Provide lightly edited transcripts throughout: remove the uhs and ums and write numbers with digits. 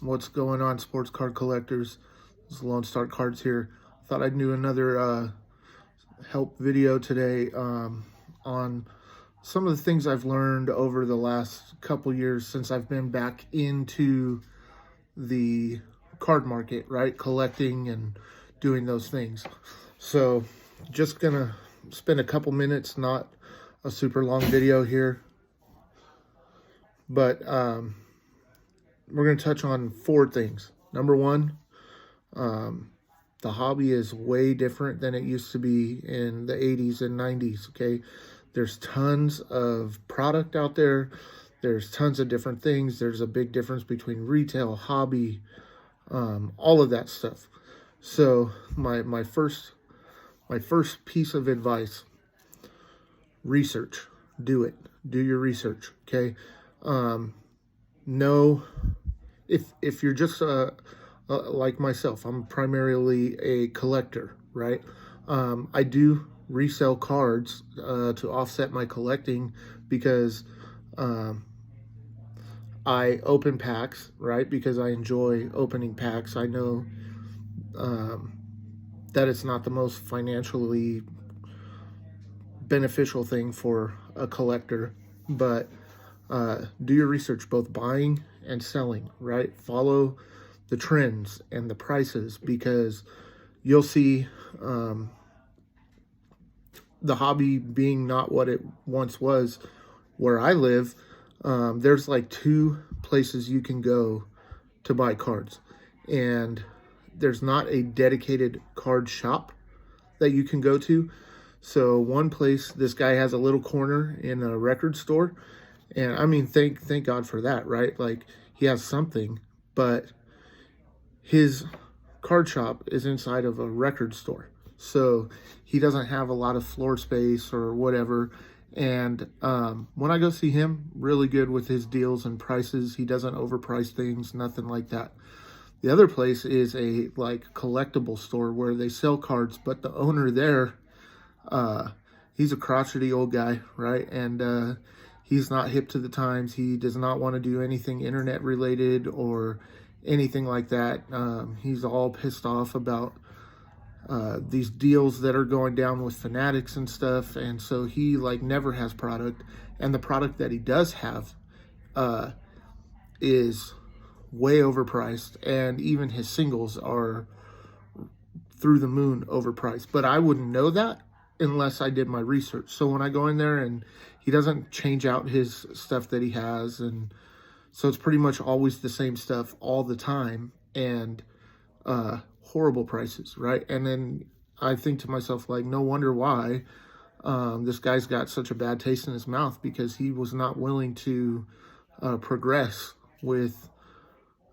What's going on, sports card collectors? This is Lone Star Cards here. Thought I'd do another help video today on some of the things I've learned over the last couple years since I've been back into the card market, right? Collecting and doing those things. So just gonna spend a couple minutes, not a super long video here, but we're going to touch on four things. Number one, the hobby is way different than it used to be in the 80s and 90s, okay? There's tons of product out there. There's tons of different things. There's a big difference between retail, hobby, all of that stuff. So my first piece of advice, research. Do it. Do your research, okay? No, if you're just like myself, I'm primarily a collector, right? I do resell cards to offset my collecting because I open packs, right? Because I enjoy opening packs. I know that it's not the most financially beneficial thing for a collector, but do your research, both buying and selling, right? Follow the trends and the prices, because you'll see the hobby being not what it once was. Where I live, there's like two places you can go to buy cards, and there's not a dedicated card shop that you can go to. So one place, this guy has a little corner in a record store, and I mean, thank God for that, right? Like, he has something, but his card shop is inside of a record store, so he doesn't have a lot of floor space or whatever. And when I go see him, really good with his deals and prices. He doesn't overprice things, nothing like that. The other place is a like collectible store where they sell cards, but the owner there, he's a crotchety old guy, right? And he's not hip to the times. He does not want to do anything internet related or anything like that. He's all pissed off about these deals that are going down with Fanatics and stuff, and so he like never has product, and the product that he does have is way overpriced, and even his singles are through the moon overpriced. But I wouldn't know that unless I did my research. So when I go in there, and he doesn't change out his stuff that he has, and so it's pretty much always the same stuff all the time, and horrible prices, right? And then I think to myself, like, no wonder why this guy's got such a bad taste in his mouth, because he was not willing to progress with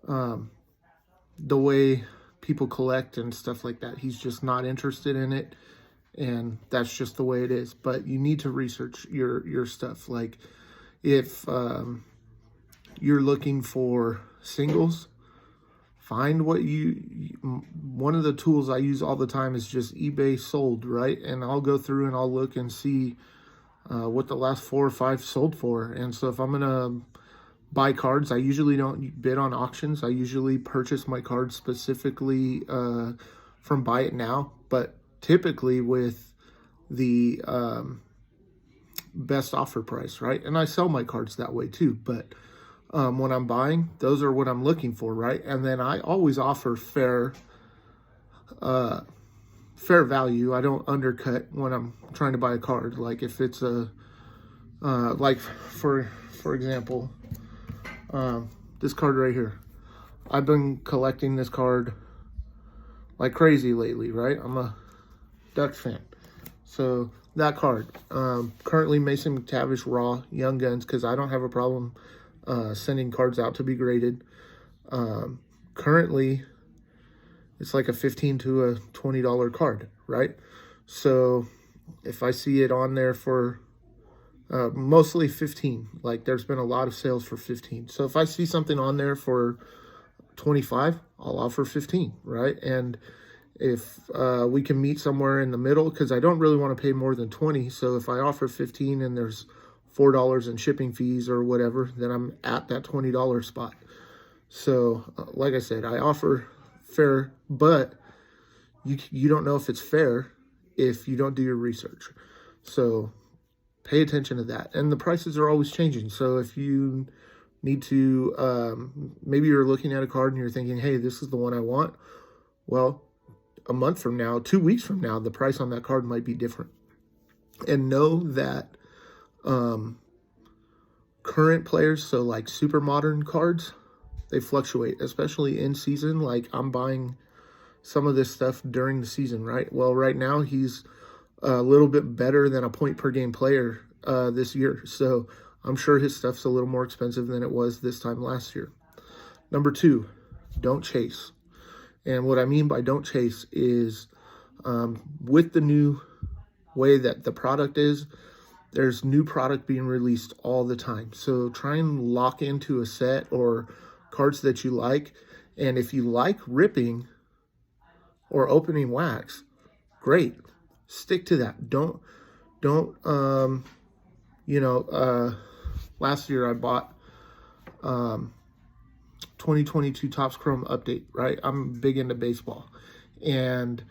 the way people collect and stuff like that. He's just not interested in it, and that's just the way it is. But you need to research your stuff. Like, if you're looking for singles, find what one of the tools I use all the time is just eBay sold, right? And I'll go through and I'll look and see what the last 4 or 5 sold for. And so if I'm gonna buy cards, I usually don't bid on auctions. I usually purchase my cards specifically from Buy It Now, but typically with the best offer price, right? And I sell my cards that way too, but when I'm buying, those are what I'm looking for, right? And then I always offer fair value. I don't undercut when I'm trying to buy a card. Like, if it's a like for example, this card right here, I've been collecting this card like crazy lately, right? I'm a Ducks fan, so that card, currently Mason McTavish Raw Young Guns, because I don't have a problem sending cards out to be graded. Currently it's like a $15 to a $20 card, right? So if I see it on there for mostly 15, like there's been a lot of sales for 15. So if I see something on there for 25, I'll offer 15, right? And if we can meet somewhere in the middle, because I don't really want to pay more than 20. So if I offer 15 and there's $4 in shipping fees or whatever, then I'm at that $20 spot. So, like I said, I offer fair, but you don't know if it's fair if you don't do your research. So pay attention to that. And the prices are always changing. So if you need to, maybe you're looking at a card and you're thinking, hey, this is the one I want. Well, a month from now, 2 weeks from now, the price on that card might be different. And know that current players, so like super modern cards, they fluctuate, especially in season. Like I'm buying some of this stuff during the season, right? Well, right now he's a little bit better than a point per game player this year. So I'm sure his stuff's a little more expensive than it was this time last year. Number 2, don't chase. And what I mean by don't chase is with the new way that the product is, there's new product being released all the time. So try and lock into a set or cards that you like. And if you like ripping or opening wax, great. Stick to that. Don't last year I bought 2022 Topps Chrome Update, right? I'm big into baseball. And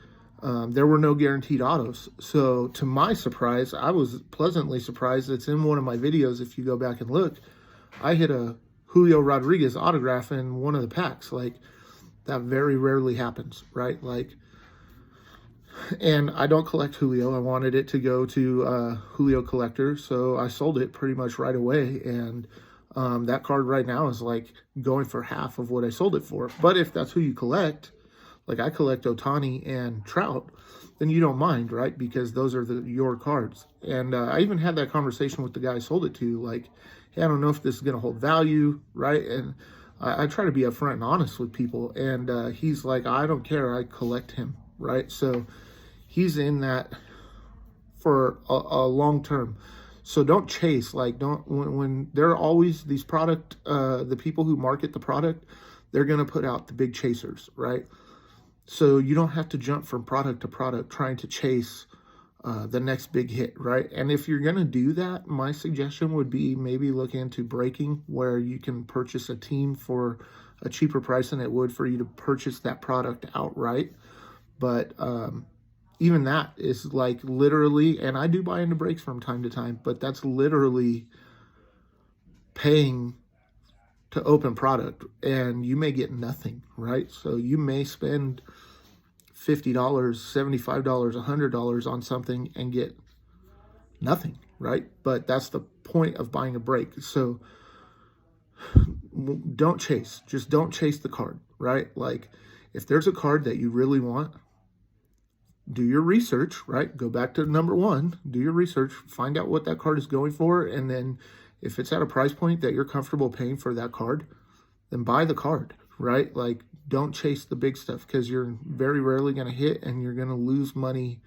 there were no guaranteed autos. So to my surprise, I was pleasantly surprised. It's in one of my videos. If you go back and look, I hit a Julio Rodriguez autograph in one of the packs. Like that very rarely happens, right? Like, and I don't collect Julio. I wanted it to go to Julio Collector, so I sold it pretty much right away. And that card right now is like going for half of what I sold it for. But if that's who you collect, like I collect Ohtani and Trout, then you don't mind, right? Because those are your cards. And I even had that conversation with the guy I sold it to, like, hey, I don't know if this is going to hold value, right? And I try to be upfront and honest with people. And he's like, I don't care, I collect him, right? So he's in that for a long term. So don't chase, like when there are always these the people who market the product, they're going to put out the big chasers, right? So you don't have to jump from product to product trying to chase the next big hit, right? And if you're going to do that, my suggestion would be maybe look into breaking, where you can purchase a team for a cheaper price than it would for you to purchase that product outright. But even that is like literally, and I do buy into breaks from time to time, but that's literally paying to open product, and you may get nothing, right? So you may spend $50, $75, $100 on something and get nothing, right? But that's the point of buying a break. So don't chase. Just don't chase the card, right? Like if there's a card that you really want, do your research, right? Go back to number 1, do your research, find out what that card is going for, and then if it's at a price point that you're comfortable paying for that card, then buy the card, right? Like don't chase the big stuff, because you're very rarely going to hit and you're going to lose money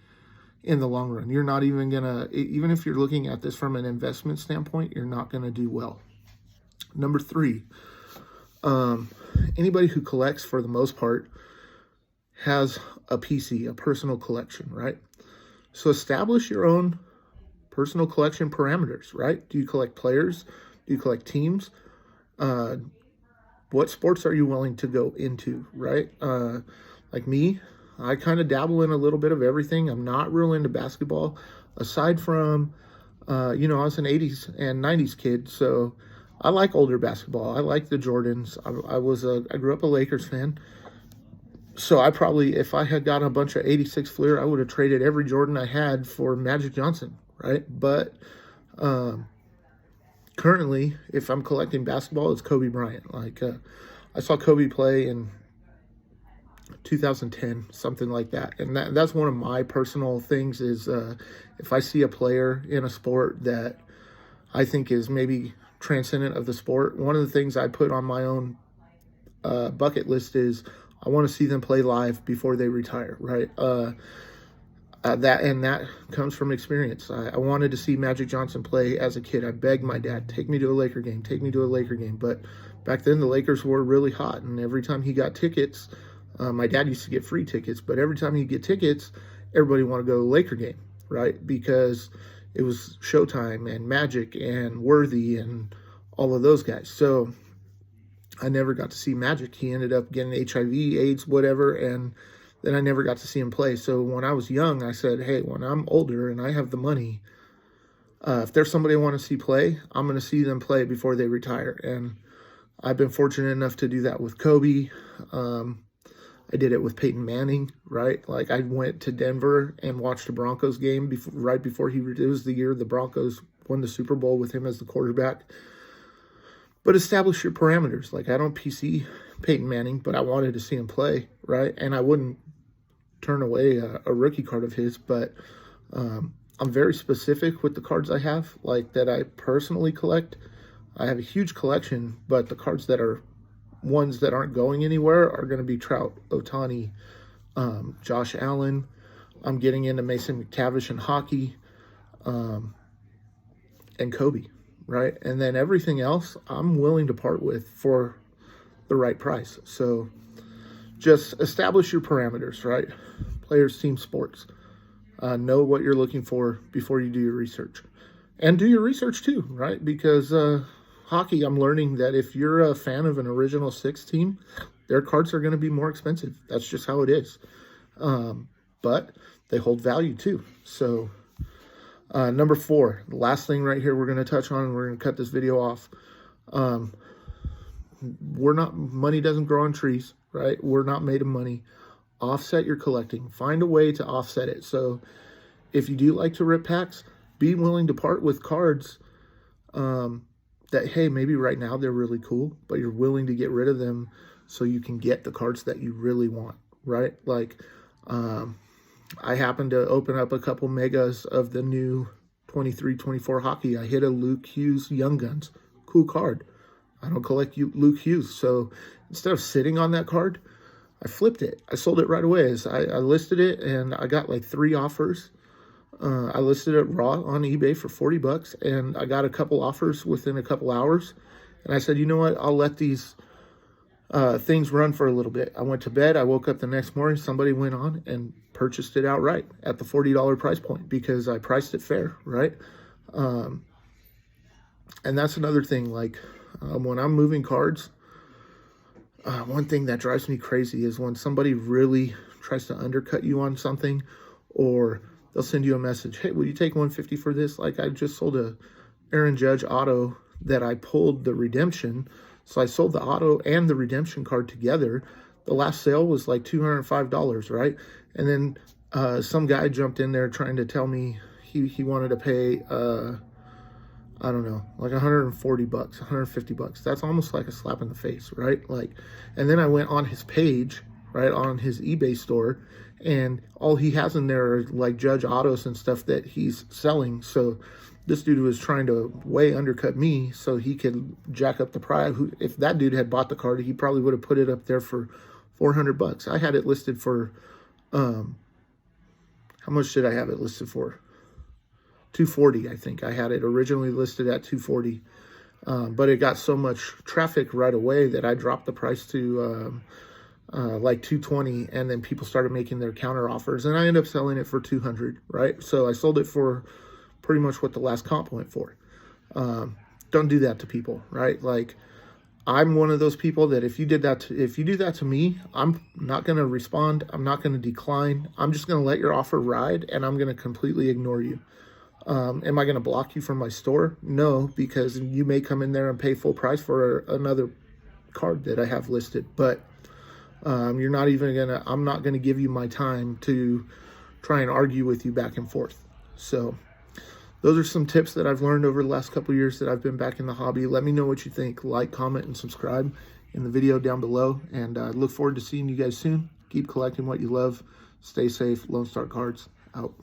in the long run. You're not even going to, even if you're looking at this from an investment standpoint, you're not going to do well. Number 3, anybody who collects, for the most part, has a PC, a personal collection, right? So establish your own personal collection parameters, right? Do you collect players? Do you collect teams? What sports are you willing to go into, right? Like me, I kind of dabble in a little bit of everything. I'm not real into basketball, aside from, I was an 80s and 90s kid, so I like older basketball. I like the Jordans. I grew up a Lakers fan. So I probably, if I had gotten a bunch of 86 Fleer, I would have traded every Jordan I had for Magic Johnson, right? But currently, if I'm collecting basketball, it's Kobe Bryant. Like I saw Kobe play in 2010, something like that. And that's one of my personal things is if I see a player in a sport that I think is maybe transcendent of the sport, one of the things I put on my own bucket list is I want to see them play live before they retire, right? That comes from experience. I wanted to see Magic Johnson play as a kid. I begged my dad, take me to a Laker game, take me to a Laker game. But back then the Lakers were really hot, and every time he got tickets, my dad used to get free tickets, but every time he'd get tickets, everybody wanted to go to a Laker game, right? Because it was Showtime and Magic and Worthy and all of those guys. So I never got to see Magic. He ended up getting HIV, AIDS, whatever, and then I never got to see him play. So when I was young, I said, hey, when I'm older and I have the money, if there's somebody I want to see play, I'm going to see them play before they retire. And I've been fortunate enough to do that with Kobe. I did it with Peyton Manning, right? Like, I went to Denver and watched a Broncos game right before it was the year the Broncos won the Super Bowl with him as the quarterback. But establish your parameters. Like, I don't PC Peyton Manning, but I wanted to see him play, right? And I wouldn't turn away a rookie card of his, but I'm very specific with the cards I have, like, that I personally collect. I have a huge collection, but the cards that are ones that aren't going anywhere are going to be Trout, Ohtani, Josh Allen. I'm getting into Mason McTavish in hockey, and Kobe, right? And then everything else I'm willing to part with for the right price. So just establish your parameters, right? Players, team sports. Know what you're looking for before you do your research. And do your research too, right? Because hockey, I'm learning that if you're a fan of an original six team, their cards are going to be more expensive. That's just how it is. But they hold value too. So number 4, the last thing right here we're going to touch on, and we're going to cut this video off. Money doesn't grow on trees, right? We're not made of money. Offset your collecting. Find a way to offset it. So if you do like to rip packs, be willing to part with cards that, hey, maybe right now they're really cool, but you're willing to get rid of them so you can get the cards that you really want, right? Like, I happened to open up a couple megas of the new 23-24 hockey. I hit a Luke Hughes Young Guns. Cool card. I don't collect Luke Hughes. So instead of sitting on that card, I flipped it. I sold it right away. I listed it, and I got like 3 offers. I listed it raw on eBay for $40, and I got a couple offers within a couple hours. And I said, you know what? I'll let these things run for a little bit. I went to bed. I woke up the next morning. Somebody went on and purchased it outright at the $40 price point because I priced it fair, right? And that's another thing. Like, when I'm moving cards, one thing that drives me crazy is when somebody really tries to undercut you on something, or they'll send you a message, hey, will you take $150 for this? Like, I just sold a Aaron Judge auto that I pulled the redemption. So I sold the auto and the redemption card together. The last sale was like $205, right? And then some guy jumped in there trying to tell me he wanted to pay, I don't know, like $140, $150. That's almost like a slap in the face, right? Like, and then I went on his page, right, on his eBay store, and all he has in there are like Judge autos and stuff that he's selling. So this dude was trying to way undercut me so he could jack up the price. If that dude had bought the card, he probably would have put it up there for $400. I had it listed for, how much did I have it listed for? $240, I think. I had it originally listed at $240, but it got so much traffic right away that I dropped the price to like $220, and then people started making their counter offers, and I ended up selling it for $200, right? So I sold it for pretty much what the last comp went for. Don't do that to people, right? Like, I'm one of those people that if you do that to me, I'm not going to respond. I'm not going to decline. I'm just going to let your offer ride, and I'm going to completely ignore you. Am I going to block you from my store? No, because you may come in there and pay full price for another card that I have listed, but I'm not going to give you my time to try and argue with you back and forth. So those are some tips that I've learned over the last couple of years that I've been back in the hobby. Let me know what you think. Like, comment, and subscribe in the video down below. And I look forward to seeing you guys soon. Keep collecting what you love. Stay safe. Lone Star Cards out.